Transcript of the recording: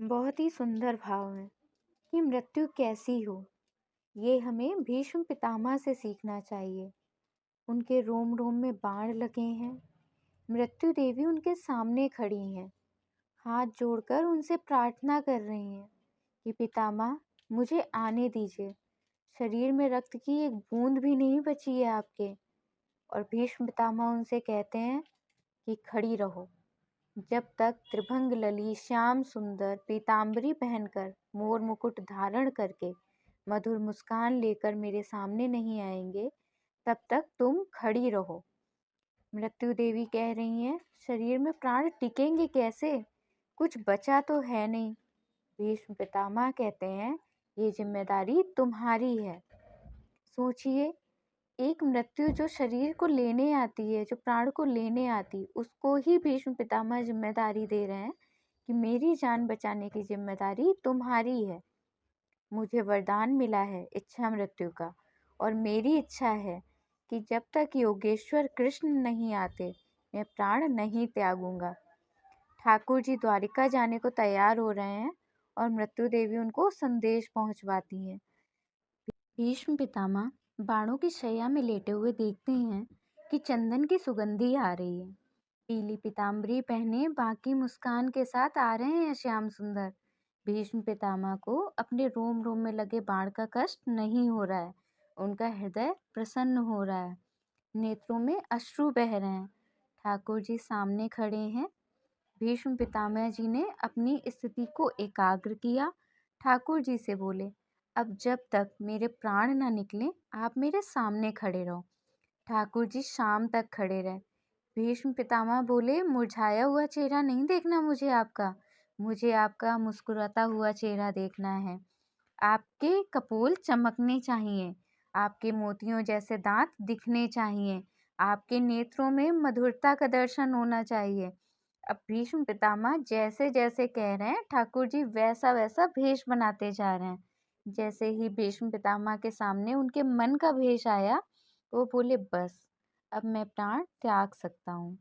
बहुत ही सुंदर भाव है कि मृत्यु कैसी हो। ये हमें भीष्म पितामह से सीखना चाहिए। उनके रोम रोम में बाण लगे हैं। मृत्यु देवी उनके सामने खड़ी हैं, हाथ जोड़कर उनसे प्रार्थना कर रही हैं कि पितामह मुझे आने दीजिए। शरीर में रक्त की एक बूंद भी नहीं बची है आपके। और भीष्म पितामह उनसे कहते हैं कि खड़ी रहो। जब तक त्रिभंग लली श्याम सुंदर पीतांबरी पहनकर मोर मुकुट धारण करके मधुर मुस्कान लेकर मेरे सामने नहीं आएंगे, तब तक तुम खड़ी रहो। मृत्यु देवी कह रही हैं, शरीर में प्राण टिकेंगे कैसे? कुछ बचा तो है नहीं। भीष्म पितामह कहते हैं, ये जिम्मेदारी तुम्हारी है। सोचिए, एक मृत्यु जो शरीर को लेने आती है, जो प्राण को लेने आती, उसको ही भीष्म पितामह जिम्मेदारी दे रहे हैं कि मेरी जान बचाने की जिम्मेदारी तुम्हारी है। मुझे वरदान मिला है इच्छा मृत्यु का, और मेरी इच्छा है कि जब तक योगेश्वर कृष्ण नहीं आते, मैं प्राण नहीं त्यागूंगा। ठाकुर जी द्वारिका जाने को तैयार हो रहे हैं और मृत्यु देवी उनको संदेश पहुंचवाती हैं। भीष्म पितामह बाणों की शैया में लेटे हुए देखते हैं कि चंदन की सुगंधी आ रही है। पीली पीताम्बरी पहने बाकी मुस्कान के साथ आ रहे हैं श्याम सुंदर। भीष्म पितामह को अपने रोम रोम में लगे बाण का कष्ट नहीं हो रहा है। उनका हृदय प्रसन्न हो रहा है, नेत्रों में अश्रु बह रहे हैं। ठाकुर जी सामने खड़े हैं। भीष्म पितामह जी ने अपनी स्थिति को एकाग्र किया। ठाकुर जी से बोले, अब जब तक मेरे प्राण न निकले, आप मेरे सामने खड़े रहो। ठाकुर जी शाम तक खड़े रहे। भीष्म पितामह बोले, मुरझाया हुआ चेहरा नहीं देखना मुझे आपका मुस्कुराता हुआ चेहरा देखना है। आपके कपोल चमकने चाहिए, आपके मोतियों जैसे दांत दिखने चाहिए, आपके नेत्रों में मधुरता का दर्शन होना चाहिए। अब भीष्म पितामह जैसे जैसे कह रहे हैं, ठाकुर जी वैसा वैसा भेष बनाते जा रहे हैं। जैसे ही भीष्म पितामह के सामने उनके मन का भेष आया, वो बोले, बस अब मैं प्राण त्याग सकता हूँ।